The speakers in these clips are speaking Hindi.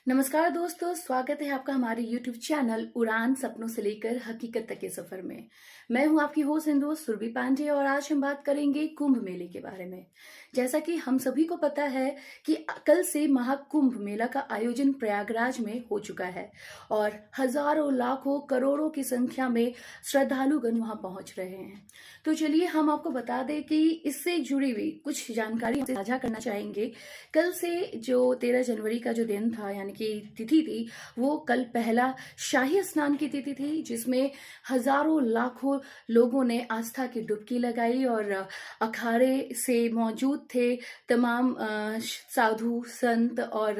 नमस्कार दोस्तों, स्वागत है आपका हमारे YouTube चैनल उड़ान सपनों से लेकर हकीकत तक के सफर में। मैं हूं आपकी होस्ट एंड दोस्त सुरभि पांडे और आज हम बात करेंगे कुंभ मेले के बारे में। जैसा कि हम सभी को पता है कि कल से महाकुंभ मेला का आयोजन प्रयागराज में हो चुका है और हजारों लाखों करोड़ों की संख्या में श्रद्धालुगण वहां पहुंच रहे हैं। तो चलिए हम आपको बता दें कि इससे जुड़ी हुई कुछ जानकारी हमसे साझा करना चाहेंगे। कल से जो 13 जनवरी का जो दिन था यानी की तिथि थी, वो कल पहला शाही स्नान की तिथि थी, जिसमें हजारों लाखों लोगों ने आस्था की डुबकी लगाई और अखाड़े से मौजूद थे तमाम साधु संत और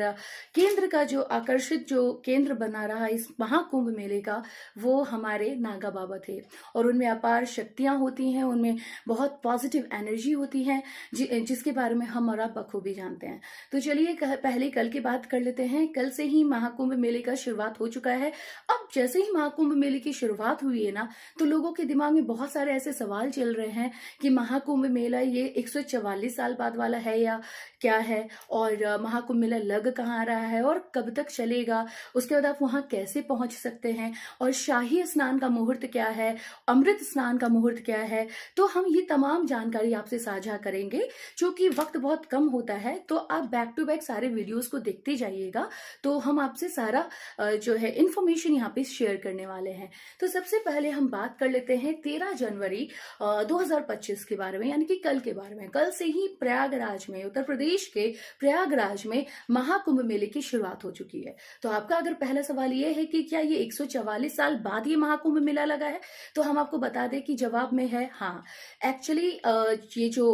केंद्र का जो आकर्षित जो केंद्र बना रहा इस महाकुंभ मेले का, वो हमारे नागा बाबा थे और उनमें अपार शक्तियां होती हैं, उनमें बहुत पॉजिटिव एनर्जी होती है जिसके बारे में हम और आप बखूबी जानते हैं। तो चलिए पहले कल की बात कर लेते हैं। कल से ही महाकुंभ मेले का शुरुआत हो चुका है। अब जैसे ही महाकुंभ मेले की शुरुआत हुई है ना, तो लोगों के दिमाग में बहुत सारे ऐसे सवाल चल रहे हैं कि महाकुंभ मेला ये 144 साल बाद वाला है या क्या है, और महाकुंभ मेला लग कहाँ रहा है और कब तक चलेगा, उसके बाद आप वहां कैसे पहुंच सकते हैं, और शाही स्नान का मुहूर्त क्या है, अमृत स्नान का मुहूर्त क्या है। तो हम ये तमाम जानकारी आपसे साझा करेंगे। चूंकि वक्त बहुत कम होता है तो आप बैक टू बैक सारे वीडियोस को देखते जाइएगा, तो हम आपसे सारा जो है इंफॉर्मेशन यहाँ पे शेयर करने वाले हैं। तो सबसे पहले हम बात कर लेते हैं 13 जनवरी 2025 के बारे में, यानी कि कल के बारे में। कल से ही प्रयागराज में, उत्तर प्रदेश के प्रयागराज में महाकुंभ मेले की शुरुआत हो चुकी है। तो आपका अगर पहला सवाल ये है कि क्या ये 144 साल बाद ये महाकुंभ मेला लगा है, तो हम आपको बता दें कि जवाब में है हाँ। एक्चुअली ये जो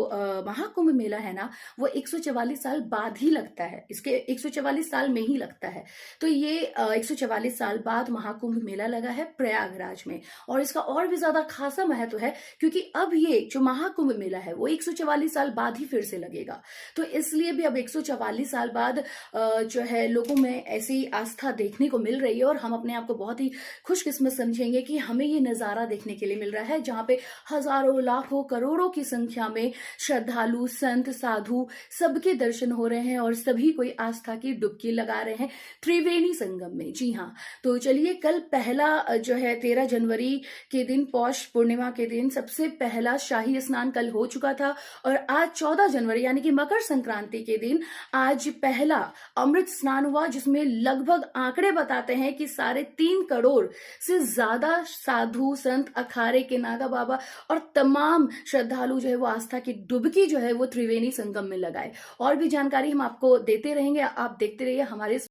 महाकुंभ मेला है ना, वो 144 साल बाद ही लगता है, इसके 144 साल में ही लगता है। तो ये 144 साल बाद महाकुंभ मेला लगा है प्रयागराज में, और इसका और भी ज्यादा खासा महत्व है क्योंकि अब ये जो महाकुंभ मेला है वो 144 साल बाद ही फिर से लगेगा। तो इसलिए भी अब 144 साल बाद जो है लोगों में ऐसी आस्था देखने को मिल रही है, और हम अपने आप को बहुत ही खुशकिस्मत समझेंगे कि हमें ये नजारा देखने के लिए मिल रहा है, जहां पे हजारों लाखों करोड़ों की संख्या में श्रद्धालु संत साधु सबके दर्शन हो रहे हैं और सभी कोई आस्था की डुबकी लगा रहे हैं त्रिवेणी संगम में। जी हाँ, तो चलिए कल पहला जो है 13 जनवरी के दिन, पौष पूर्णिमा के दिन, सबसे पहला शाही स्नान कल हो चुका था, और आज 14 जनवरी यानी कि मकर संक्रांति के दिन आज पहला अमृत स्नान हुआ, जिसमें लगभग आंकड़े बताते हैं कि 3.5 करोड़ से ज्यादा साधु संत, अखाड़े के नागा बाबा और तमाम श्रद्धालु जो है वो आस्था की डुबकी जो है वो त्रिवेणी संगम में लगाए। और भी जानकारी हम आपको देते रहेंगे, आप देखते रहिए हमारे